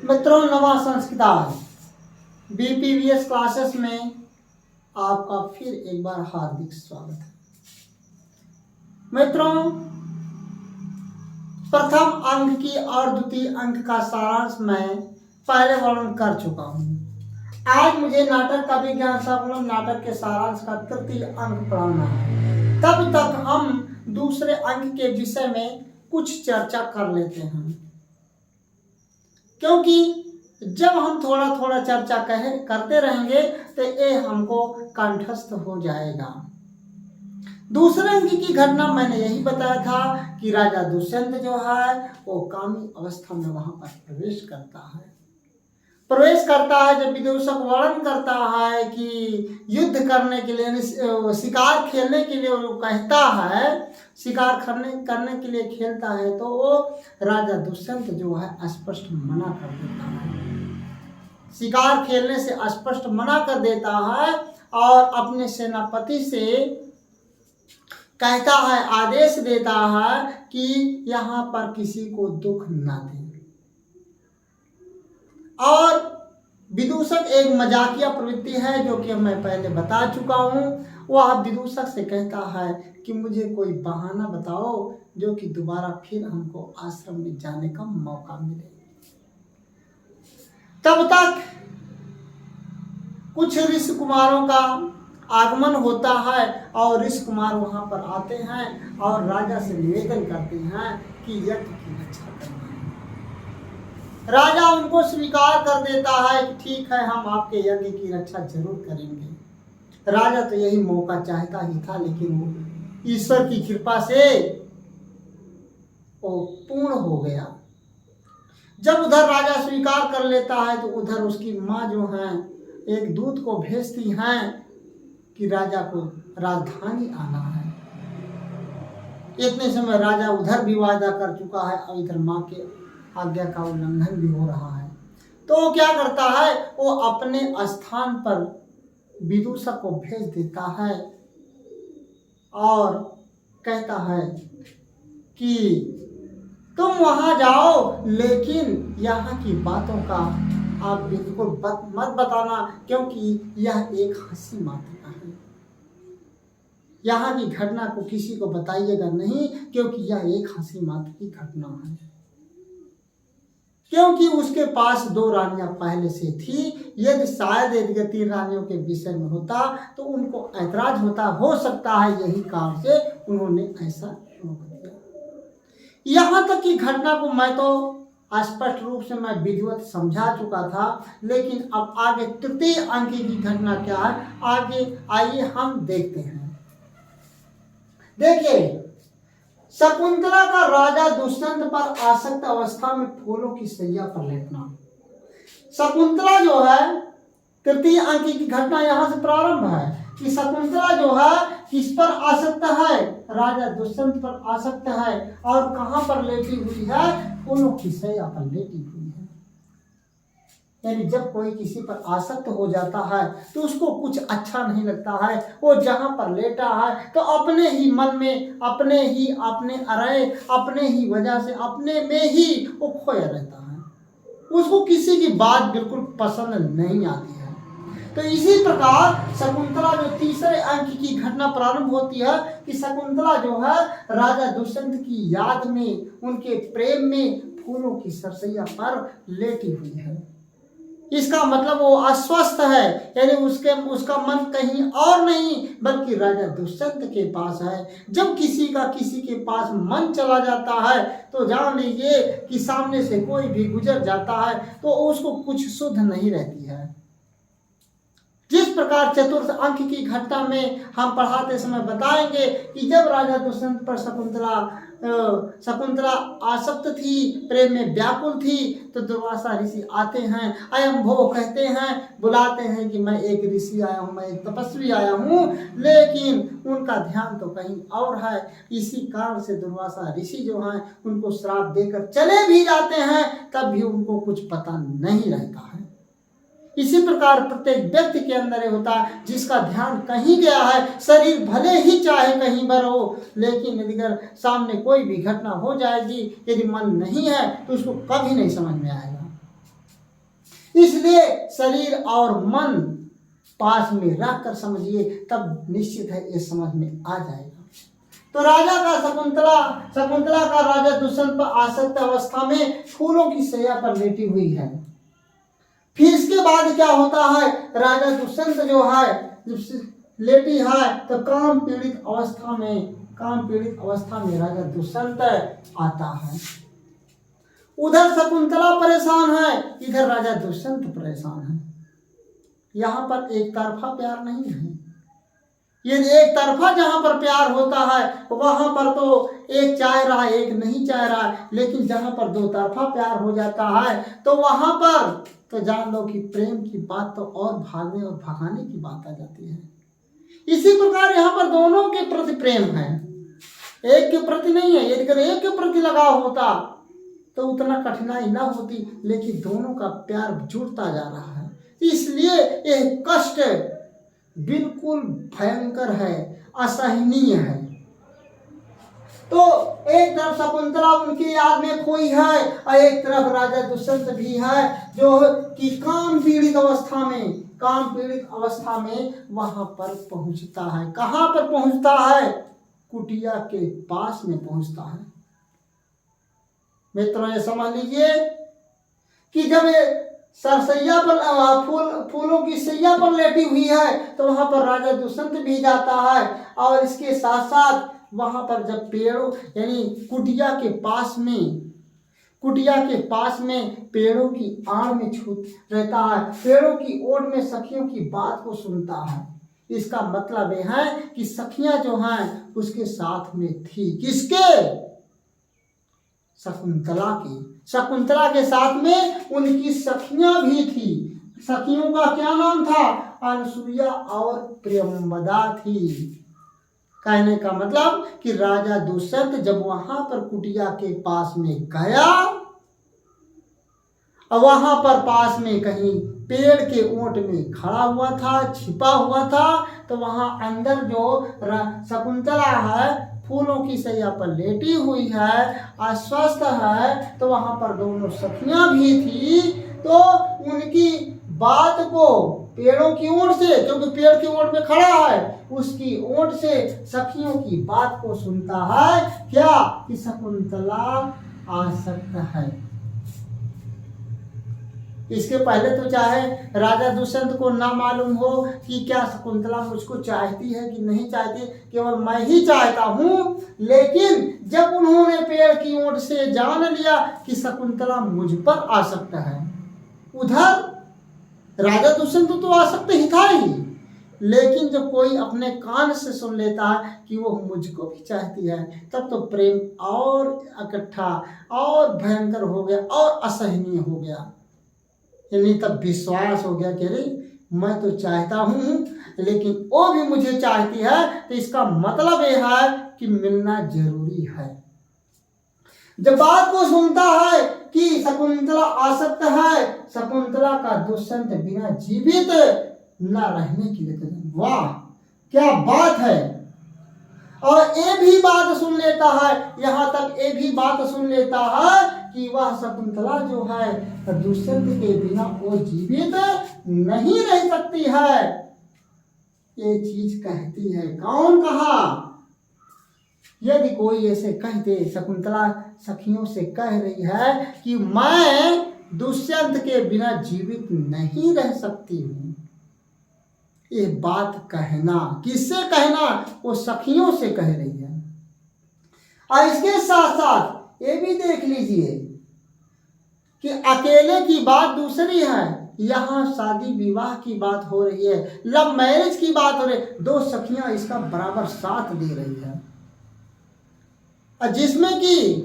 मित्रों, नवा संस्कृत बीपीवीएस क्लासेस में आपका फिर एक बार हार्दिक स्वागत है। मित्रों, प्रथम अंक की और द्वितीय अंक का सारांश मैं पहले वर्णन कर चुका हूँ। आज मुझे नाटक का विज्ञान संकुलन नाटक के सारांश का तृतीय अंक पढ़ाना है। तब तक हम दूसरे अंक के विषय में कुछ चर्चा कर लेते हैं, क्योंकि जब हम थोड़ा थोड़ा चर्चा करते रहेंगे तो ये हमको कंठस्थ हो जाएगा। दूसरे अंक की घटना मैंने यही बताया था कि राजा दुष्यंत जो है वो कामी अवस्था में वहां पर प्रवेश करता है जब विदूषक वर्णन करता है कि युद्ध करने के लिए, शिकार खेलने के लिए वो कहता है, शिकार करने के लिए खेलता है, तो वो राजा दुष्यंत जो है स्पष्ट मना कर देता है। शिकार खेलने से स्पष्ट मना कर देता है और अपने सेनापति से कहता है, आदेश देता है कि यहाँ पर किसी को दुख ना दे। और विदूषक एक मजाकिया प्रवृत्ति है जो कि मैं पहले बता चुका हूँ। वह विदूषक से कहता है कि मुझे कोई बहाना बताओ जो कि दोबारा फिर हमको आश्रम में जाने का मौका मिले। तब तक कुछ ऋषि कुमारों का आगमन होता है और ऋषि कुमार वहां पर आते हैं और राजा से निवेदन करते हैं कि यज्ञ की रक्षा करना है। राजा उनको स्वीकार कर देता है कि ठीक है, हम आपके यज्ञ की रक्षा जरूर करेंगे। राजा तो यही मौका चाहता ही था, लेकिन वो ईश्वर की कृपा से वो पूर्ण हो गया। जब उधर राजा स्वीकार कर लेता है तो उधर उसकी माँ जो है एक दूत को भेजती हैं कि राजा को राजधानी आना है। इतने समय राजा उधर भी वादा कर चुका है और इधर माँ के आज्ञा का उल्लंघन भी हो रहा है। तो वो क्या करता है, वो अपने स्थान पर विदूषक को भेज देता है और कहता है कि तुम वहां जाओ, लेकिन यहाँ की बातों का आप बिल्कुल मत बताना, क्योंकि यह एक हंसी मात्र का है। यहाँ की घटना को किसी को बताइएगा नहीं, क्योंकि यह एक हंसी मात्र की घटना है। क्योंकि उसके पास 2 रानियां पहले से थी। यदि शायद 3 रानियों के विषय में होता तो उनको ऐतराज होता, हो सकता है यही कारण से उन्होंने ऐसा रोक दिया। यहाँ तक की घटना को मैं तो स्पष्ट रूप से मैं विधिवत समझा चुका था, लेकिन अब आगे तृतीय अंक की घटना क्या है, आगे आइए हम देखते हैं। देखिए, शकुंतला का राजा दुष्यंत पर आसक्त अवस्था में फूलों की सैया पर लेटना। शकुंतला जो है, तृतीय अंक की घटना यहाँ से प्रारंभ है कि शकुंतला जो है किस पर आसक्त है, राजा दुष्यंत पर आसक्त है। और कहाँ पर लेटी हुई है, फूलों की सैया पर लेटी हुई है। यानी जब कोई किसी पर आसक्त हो जाता है तो उसको कुछ अच्छा नहीं लगता है। वो जहाँ पर लेटा है तो अपने ही मन में, अपने ही वजह से अपने में ही वो खोया रहता है। उसको किसी की बात बिल्कुल पसंद नहीं आती है। तो इसी प्रकार शकुंतला जो तीसरे अंक की घटना प्रारंभ होती है कि शकुंतला जो है राजा दुष्यंत की याद में, उनके प्रेम में फूलों की सरसैया पर लेटी हुई है। इसका मतलब वो अस्वस्थ है, यानी उसका मन कहीं और नहीं बल्कि राजा दुष्यंत के पास है। जब किसी के पास मन चला जाता है तो जान लीजिए कि सामने से कोई भी गुजर जाता है तो उसको कुछ सुध नहीं रहती है। जिस प्रकार चतुर्थ अंक की घटना में हम पढ़ाते समय बताएंगे कि जब राजा दुष्यंत पर शकुंतला आसक्त थी, प्रेम में व्याकुल थी, तो दुर्वासा ऋषि आते हैं, अयं भो कहते हैं, बुलाते हैं कि मैं एक ऋषि आया हूँ, मैं एक तपस्वी आया हूँ, लेकिन उनका ध्यान तो कहीं और है। इसी कारण से दुर्वासा ऋषि जो हैं उनको श्राप देकर चले भी जाते हैं, तब भी उनको कुछ पता नहीं रहता है। इसी प्रकार प्रत्येक व्यक्ति के अंदर ये होता है, जिसका ध्यान कहीं गया है, शरीर भले ही चाहे कहीं पर हो, लेकिन यदि अगर सामने कोई भी घटना हो जाएगी, यदि मन नहीं है तो उसको कभी नहीं समझ में आएगा। इसलिए शरीर और मन पास में रख कर समझिए, तब निश्चित है ये समझ में आ जाएगा। तो राजा का शकुंतला का राजा दुष्यंत पर आसक्त अवस्था में फूलों की शैया पर लेटी हुई है। फिर इसके बाद क्या होता है, राजा दुष्यंत जो है जब लेटी है तो काम पीड़ित अवस्था में राजा दुष्यंत आता है। उधर शकुंतला परेशान है, इधर राजा दुष्यंत परेशान है। यहाँ पर एक तरफा प्यार नहीं है। ये एक तरफा जहां पर प्यार होता है वहां पर तो एक चाह रहा है एक नहीं चाह रहा है, लेकिन जहां पर दो तरफा प्यार हो जाता है तो वहां पर तो जान लो कि प्रेम की बात तो और भागने और भगाने की बात आ जाती है। इसी प्रकार यहाँ पर दोनों के प्रति प्रेम है, एक के प्रति नहीं है। यदि एक के प्रति लगाव होता तो उतना कठिनाई ना होती, लेकिन दोनों का प्यार जुड़ता जा रहा है, इसलिए यह कष्ट बिल्कुल भयंकर है, असहनीय है। तो एक तरफ शकुंतला उनकी याद में खोई है और एक तरफ राजा दुष्यंत भी है जो कि काम पीड़ित अवस्था में वहां पर पहुंचता है। कहां पर पहुंचता है? कुटिया के पास में पहुंचता है। मित्रों ये समझ लीजिए कि जब सरसैया पर फूलों की सैया पर लेटी हुई है तो वहां पर राजा दुष्यंत भी जाता है, और इसके साथ साथ वहां पर जब पेड़ों यानी कुटिया के पास में पेड़ों की आड़ में छूट रहता है, पेड़ों की ओट में सखियों की बात को सुनता है। इसका मतलब यह है कि सखियां जो हैं उसके साथ में थी। किसके? शकुंतला के साथ में उनकी सखियां भी थी। सखियों का क्या नाम था? अनसुईया और प्रियंवदा थी। कहने का मतलब कि राजा दुष्यंत जब वहां पर कुटिया के पास में गया, और वहां पर पास में कहीं पेड़ के ओट में खड़ा हुआ था, छिपा हुआ था, तो वहां अंदर जो शकुंतला है फूलों की सैया पर लेटी हुई है, अस्वस्थ है, तो वहां पर दोनों सखियां भी थी। तो उनकी बात को पेड़ों की ओट से, क्योंकि पेड़ की ओट में खड़ा है, उसकी ओट से सखियों की बात को सुनता है। क्या? कि शकुंतला आसक्त है। इसके पहले तो चाहे राजा दुष्यंत को ना मालूम हो कि क्या शकुंतला मुझको चाहती है कि नहीं चाहती, केवल मैं ही चाहता हूँ, लेकिन जब उन्होंने पेड़ की ओट से जान लिया कि शकुंतला मुझ पर आसक्त है, उधर राजा दुष्यंत तो आसक्त ही था ही, लेकिन जब कोई अपने कान से सुन लेता है कि वो मुझको भी चाहती है, तब तो प्रेम और इकट्ठा और भयंकर हो गया और असहनीय हो गया। यानी तब विश्वास हो गया कि अरे मैं तो चाहता हूँ लेकिन वो भी मुझे चाहती है, तो इसका मतलब यह है कि मिलना जरूरी है। जब बात को सुनता है कि शकुंतला आसक्त है, शकुंतला का दुष्यंत बिना जीवित न रहने के लिए, वाह क्या बात है। और ये भी बात सुन लेता है, यहाँ तक ये भी बात सुन लेता है कि वह शकुंतला जो है दुष्यंत के बिना वो जीवित नहीं रह सकती है। ये चीज कहती है। कौन कहा? यदि कोई ऐसे कहते, शकुंतला सखियों से कह रही है कि मैं दुष्यंत के बिना जीवित नहीं रह सकती हूँ, ये बात कहना, किससे कहना? वो सखियों से कह रही है। और इसके साथ साथ ये भी देख लीजिए कि अकेले की बात दूसरी है, यहाँ शादी विवाह की बात हो रही है, लव मैरिज की बात हो रही है। दो सखियां इसका बराबर साथ दे रही है, और जिसमें कि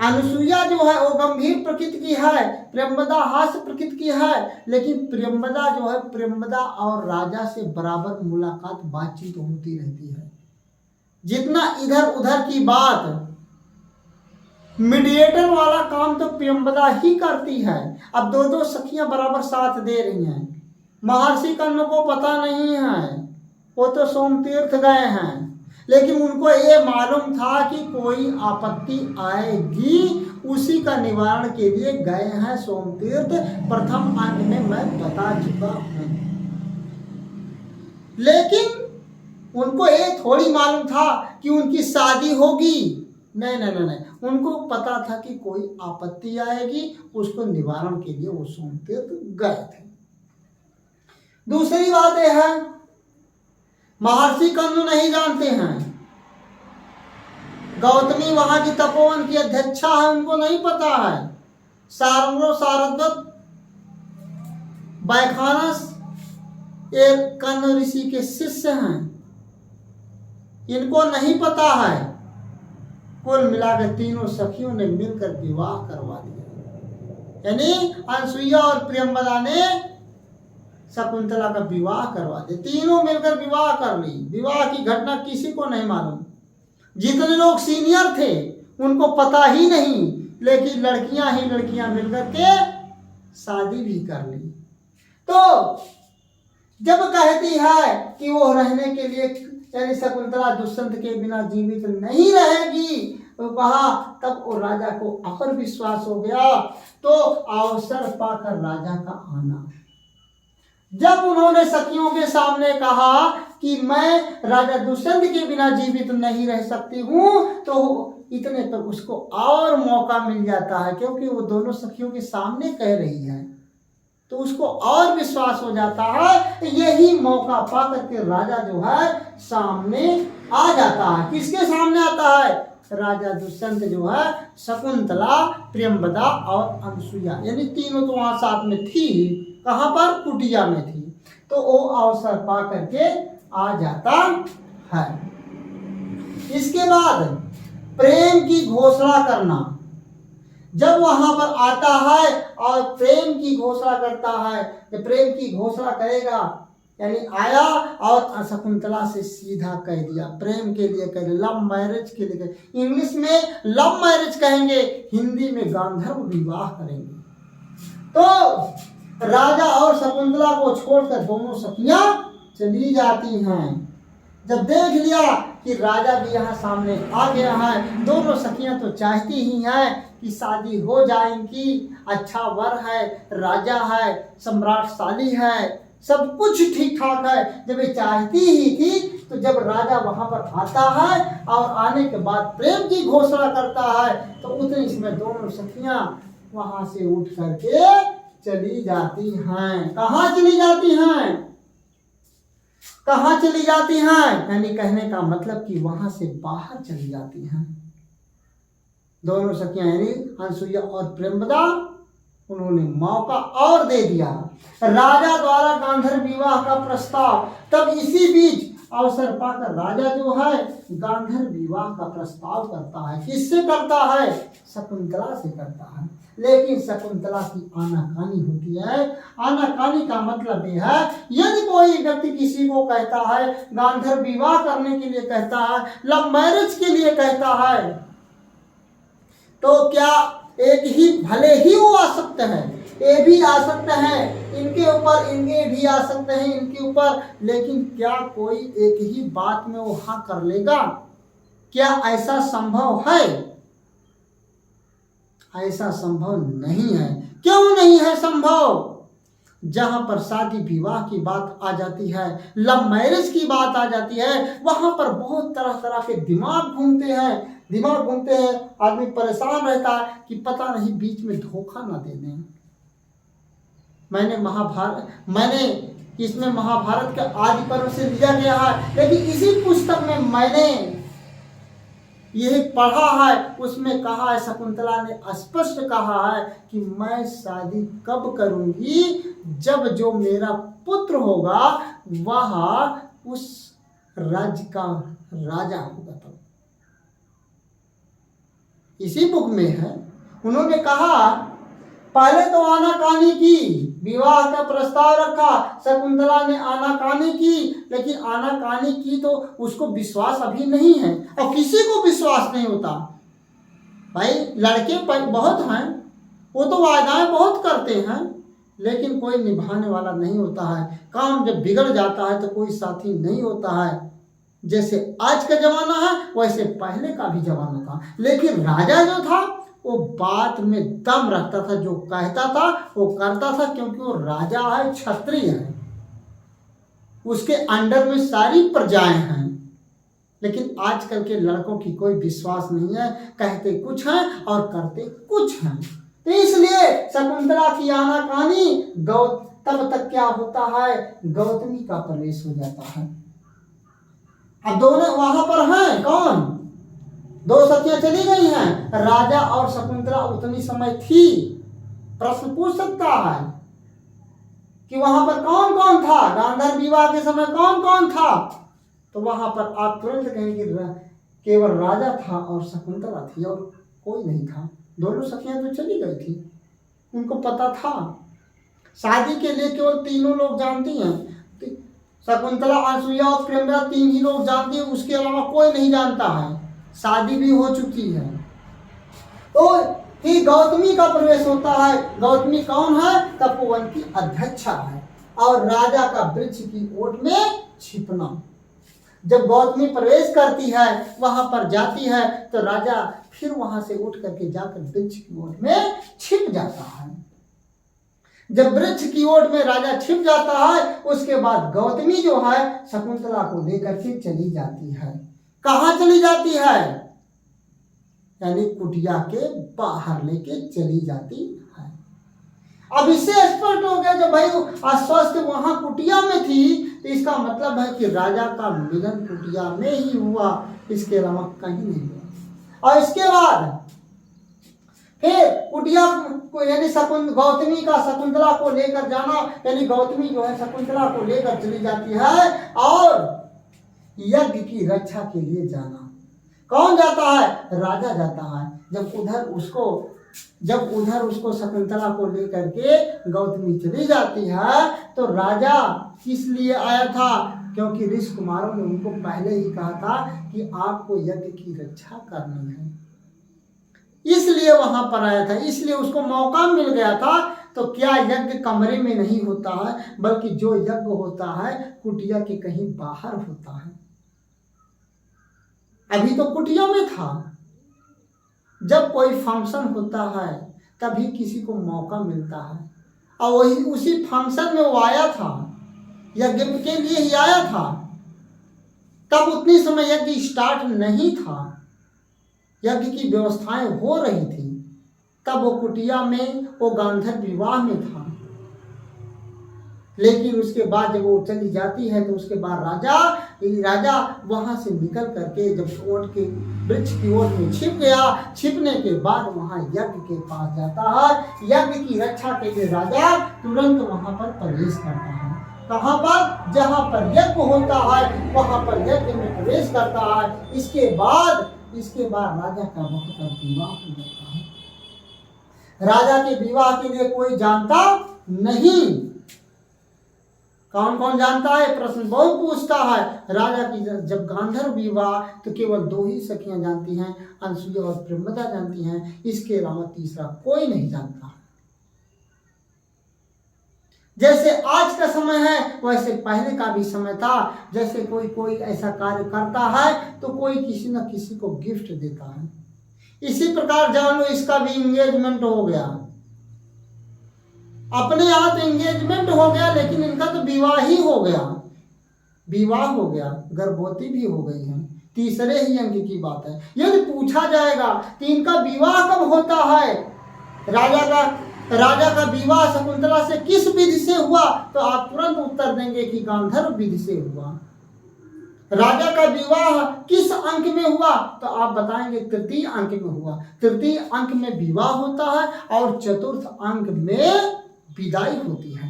अनुसुईया जो है वो गंभीर प्रकृति की है, प्रियंवदा हास्य प्रकृति की है, लेकिन प्रियंवदा जो है, प्रियंवदा और राजा से बराबर मुलाकात बातचीत होती रहती है। जितना इधर उधर की बात, मीडिएटर वाला काम तो प्रियंवदा ही करती है। अब दो दो सखियां बराबर साथ दे रही हैं। महर्षि कर्ण को पता नहीं है, वो तो सोमतीर्थ गए हैं, लेकिन उनको ये मालूम था कि कोई आपत्ति आएगी उसी का निवारण के लिए गए हैं सोमतीर्थ। प्रथम अंक में मैं बता चुका हूं। लेकिन उनको ये थोड़ी मालूम था कि उनकी शादी होगी। नहीं नहीं नहीं नहीं, उनको पता था कि कोई आपत्ति आएगी, उसको निवारण के लिए वो सोमतीर्थ गए थे। दूसरी बात यह है, महर्षि कंस नहीं जानते हैं, गौतमी वहां की तपोवन की अध्यक्षा है, उनको नहीं पता है। सारंगो सारद्वत बैखानस एक कर्ण ऋषि के शिष्य हैं, इनको नहीं पता है। कुल मिलाकर तीनों सखियों ने मिलकर विवाह करवा दिया, यानी अनसुईया और प्रियंवदा ने शकुंतला का विवाह करवा दिया। तीनों मिलकर विवाह कर ली। विवाह की घटना किसी को नहीं मालूम। जितने लोग सीनियर थे उनको पता ही नहीं, लेकिन लड़कियां ही लड़कियां मिलकर के शादी भी कर ली। तो जब कहती है कि वो रहने के लिए, यानी शकुंतला दुष्यंत के बिना जीवित नहीं रहेगी, तो कहा, तब वो राजा को और विश्वास हो गया। तो अवसर पाकर राजा का आना, जब उन्होंने सखियों के सामने कहा कि मैं राजा दुष्यंत के बिना जीवित नहीं रह सकती हूँ, तो इतने पर उसको और मौका मिल जाता है, क्योंकि वो दोनों सखियों के सामने कह रही है, तो उसको और विश्वास हो जाता है। यही मौका पा करके राजा जो है सामने आ जाता है। किसके सामने आता है? राजा दुष्यंत जो है शकुंतला, प्रियंवदा और अनसुईया, यानी तीनों तो वहां साथ में थी। कहां पर? कुटिया में थी। तो वो अवसर पा करके आ जाता है। इसके बाद प्रेम की घोषणा करना, जब वहां पर आता है और प्रेम की घोषणा करता है, जब प्रेम की घोषणा करेगा, यानी आया और शकुंतला से सीधा कह दिया, प्रेम के लिए कह दिया, लव मैरिज के लिए कह, इंग्लिश में लव मैरिज कहेंगे, हिंदी में गांधर्व विवाह करेंगे। तो राजा और शकुंतला को छोड़कर दोनों सखियां चली जाती हैं। जब देख लिया कि राजा भी यहाँ सामने आ गया है, दोनों सखियां तो चाहती ही हैं कि शादी हो जाए इनकी, अच्छा वर है, राजा है, सम्राटशाली है, सब कुछ ठीक ठाक है। जब ये चाहती ही थी, तो जब राजा वहां पर आता है और आने के बाद प्रेम की घोषणा करता है, तो उतने इसमें दोनों सखियां वहां से उठ करके चली जाती हैं। कहाँ चली जाती हैं? कहाँ चली जाती हैं? यानी कहने का मतलब कि वहां से बाहर चली जाती हैं दोनों सखियां, यानी अनसुईया और प्रियंवदा। उन्होंने मौका और दे दिया, राजा द्वारा गांधर्व विवाह का प्रस्ताव। तब इसी बीच अवसर पाकर राजा जो है गांधर्व विवाह का प्रस्ताव करता है। किससे करता है? शकुंतला से करता है। लेकिन शकुंतला की आनाकानी होती है। आनाकानी का मतलब यह है, यदि कोई व्यक्ति किसी को कहता है, गांधर्व विवाह करने के लिए कहता है, लव मैरिज के लिए कहता है, तो क्या एक ही, भले ही वो आसक्त है, ये भी आसक्त है, इनके ऊपर इनके भी आ सकते हैं इनके ऊपर, लेकिन क्या कोई एक ही बात में वो हाँ कर लेगा? क्या ऐसा संभव है? ऐसा संभव नहीं है। क्यों नहीं है संभव? जहां पर शादी विवाह की बात आ जाती है, लव मैरिज की बात आ जाती है, वहां पर बहुत तरह तरह के दिमाग घूमते हैं। आदमी परेशान रहता है कि पता नहीं बीच में धोखा ना दे दें। मैंने इसमें महाभारत के आदि पर्व से लिया गया है, लेकिन इसी पुस्तक में मैंने यही पढ़ा है, उसमें कहा है, शकुंतला ने स्पष्ट कहा है कि मैं शादी कब करूंगी? जब जो मेरा पुत्र होगा वह उस राज्य का राजा होगा। तब इसी बुक में है, उन्होंने कहा, पहले तो आनाकानी की, विवाह का प्रस्ताव रखा, शकुंतला ने आनाकानी की, लेकिन आनाकानी की तो उसको विश्वास अभी नहीं है, और किसी को विश्वास नहीं होता। भाई लड़के बहुत हैं, वो तो वायदाएं बहुत करते हैं, लेकिन कोई निभाने वाला नहीं होता है। काम जब बिगड़ जाता है तो कोई साथी नहीं होता है। जैसे आज का जमाना है वैसे पहले का भी जमाना था। लेकिन राजा जो था वो बात में दम रखता था, जो कहता था वो करता था, क्योंकि वो राजा है, क्षत्रिय है, उसके अंडर में सारी प्रजाएं हैं। लेकिन आजकल के लड़कों की कोई विश्वास नहीं है, कहते कुछ हैं और करते कुछ हैं। तो इसलिए शकुंतला की आनाकानी तब तक क्या होता है, गौतमी का प्रवेश हो जाता है। अब दोनों वहां पर हैं, कौन, दो सखियां चली गई हैं, राजा और शकुंतला उतनी समय थी। प्रश्न पूछ सकता है कि वहां पर कौन कौन था, गांधार विवाह के समय कौन कौन था, तो वहां पर आप तुरंत कहेंगे केवल राजा था और शकुंतला थी और कोई नहीं था। दोनों सखियां तो चली गई थी, उनको पता था। शादी के लिए केवल तीनों लोग जानती हैं, शकुंतला, अनसुईया और प्रेमरा, तीन ही लोग जानती हैं, उसके अलावा कोई नहीं जानता है। शादी भी हो चुकी है। तो फिर गौतमी का प्रवेश होता है। गौतमी कौन है, तपोवन की अध्यक्षा है, और राजा का वृक्ष की ओट में छिपना। जब गौतमी प्रवेश करती है, वहां पर जाती है, तो राजा फिर वहां से उठ करके जाकर वृक्ष की ओट में छिप जाता है। जब वृक्ष की ओट में राजा छिप जाता है, उसके बाद गौतमी जो है शकुंतला को लेकर के चली जाती है। कहां चली जाती है, यानी कुटिया के बाहर लेके चली जाती है। अब इससे स्पष्ट हो गया, जब भाई अस्वस्थ वहां कुटिया में थी, तो इसका मतलब है कि राजा का मिलन कुटिया में ही हुआ, इसके अलावा कहीं नहीं हुआ। और इसके बाद फिर कुटिया को, यानी गौतमी का शकुंतला को लेकर जाना, यानी गौतमी जो है शकुंतला को लेकर चली जाती है और यज्ञ की रक्षा के लिए जाना। कौन जाता है, राजा जाता है। जब उधर उसको शकुंतला को लेकर के गौतमी चली जाती है, तो राजा किस लिए आया था, क्योंकि ऋषि कुमारों ने उनको पहले ही कहा था कि आपको यज्ञ की रक्षा करनी है, इसलिए वहां पर आया था। इसलिए उसको मौका मिल गया था। तो क्या यज्ञ कमरे में नहीं होता है, बल्कि जो यज्ञ होता है कुटिया के कहीं बाहर होता है। अभी तो कुटिया में था। जब कोई फंक्शन होता है तभी किसी को मौका मिलता है, और वही उसी फंक्शन में वो आया था, यज्ञ के लिए ही आया था। तब उतनी समय यज्ञ स्टार्ट नहीं था, यज्ञ की व्यवस्थाएं हो रही थी। तब वो कुटिया में, वो गांधर विवाह में था। लेकिन उसके बाद जब वो चली जाती है, तो उसके बाद राजा वहां से निकल करके जब ओट के वृक्ष की ओट में छिप गया, छिपने के बाद वहां यज्ञ के पास जाता है। यज्ञ की रक्षा के लिए राजा तुरंत वहां पर प्रवेश करता है। कहां पर, जहां पर यज्ञ होता है वहां पर यज्ञ में प्रवेश करता है। इसके बाद राजा का वहां पर विवाह हो जाता है। राजा के विवाह के लिए कोई जानता नहीं। कौन कौन जानता है, प्रश्न बहुत पूछता है। राजा की जब गांधर्व विवाह, तो केवल दो ही सखियां जानती हैं, अनसुईया और प्रेमदा जानती हैं, इसके अलावा तीसरा कोई नहीं जानता। जैसे आज का समय है, वैसे पहले का भी समय था। जैसे कोई ऐसा कार्य करता है तो कोई किसी न किसी को गिफ्ट देता है। इसी प्रकार जान लो, इसका भी एंगेजमेंट हो गया। अपने यहाँ तो एंगेजमेंट हो गया, लेकिन इनका तो विवाह ही हो गया। विवाह हो गया, गर्भवती भी हो गई है। तीसरे ही अंक की बात है। यदि पूछा जाएगा कि इनका विवाह कब होता है, राजा का विवाह शकुंतला से किस विधि से हुआ, तो आप तुरंत उत्तर देंगे कि गांधर्व विधि से हुआ। राजा का विवाह किस अंक में हुआ, तो आप बताएंगे तृतीय अंक में हुआ। तृतीय अंक में विवाह होता है और चतुर्थ अंक में विदाई होती है।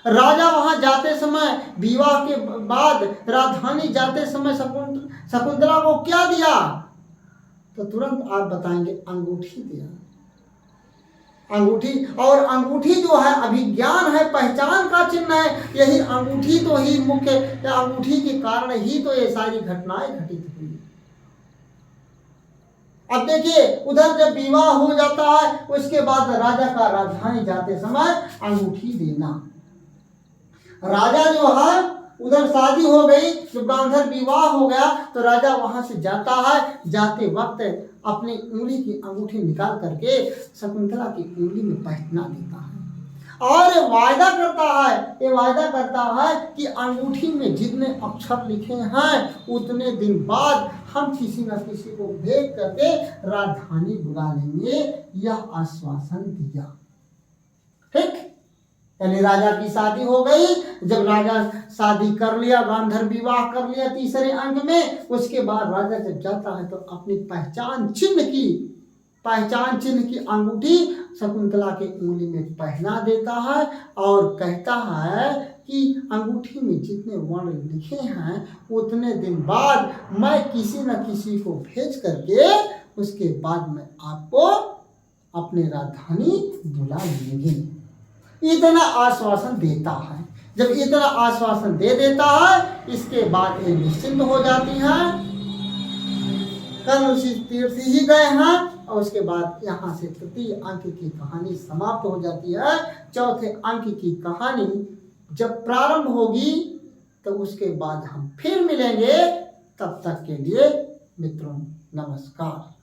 राजा वहां जाते समय, विवाह के बाद राजधानी जाते समय शकुंतला को क्या दिया, तो तुरंत आप बताएंगे अंगूठी दिया। अंगूठी, और अंगूठी जो है अभिज्ञान है, पहचान का चिन्ह है। यही अंगूठी तो ही मुख्य, अंगूठी के कारण ही तो ये सारी घटनाएं घटित हुई। अब देखिए, उधर जब विवाह हो जाता है, उसके बाद राजा का राजधानी जाते समय अंगूठी देना। राजा जो है, उधर शादी हो गई, जब गांधर विवाह हो गया, तो राजा वहां से जाता है। जाते वक्त अपनी उंगली की अंगूठी निकाल करके शकुंतला की उंगली में पहना देता है और ये वायदा करता है कि अंगूठी में जितने अक्षर लिखे हैं उतने दिन बाद हम किसी न किसी को भेज करके राजधानी बुला लेंगे। यह आश्वासन दिया। ठीक, यानी राजा की शादी हो गई। जब राजा शादी कर लिया, गांधर्व विवाह कर लिया तीसरे अंक में, उसके बाद राजा जब जाता है तो अपनी पहचान चिन्ह की अंगूठी शकुंतला के उंगली में पहना देता है और कहता है कि अंगूठी में जितने वर्ण लिखे हैं उतने दिन बाद मैं किसी न किसी को भेज करके उसके बाद में आपको अपने राजधानी बुला लेंगे। इतना आश्वासन देता है। जब इतना आश्वासन दे देता है, इसके बाद ये निश्चिंत हो जाती हैं। कल उसी तीर्थ ही गए हैं और उसके बाद यहाँ से तृतीय अंक की कहानी समाप्त हो जाती है। चौथे अंक की कहानी जब प्रारंभ होगी तो उसके बाद हम फिर मिलेंगे। तब तक के लिए मित्रों नमस्कार।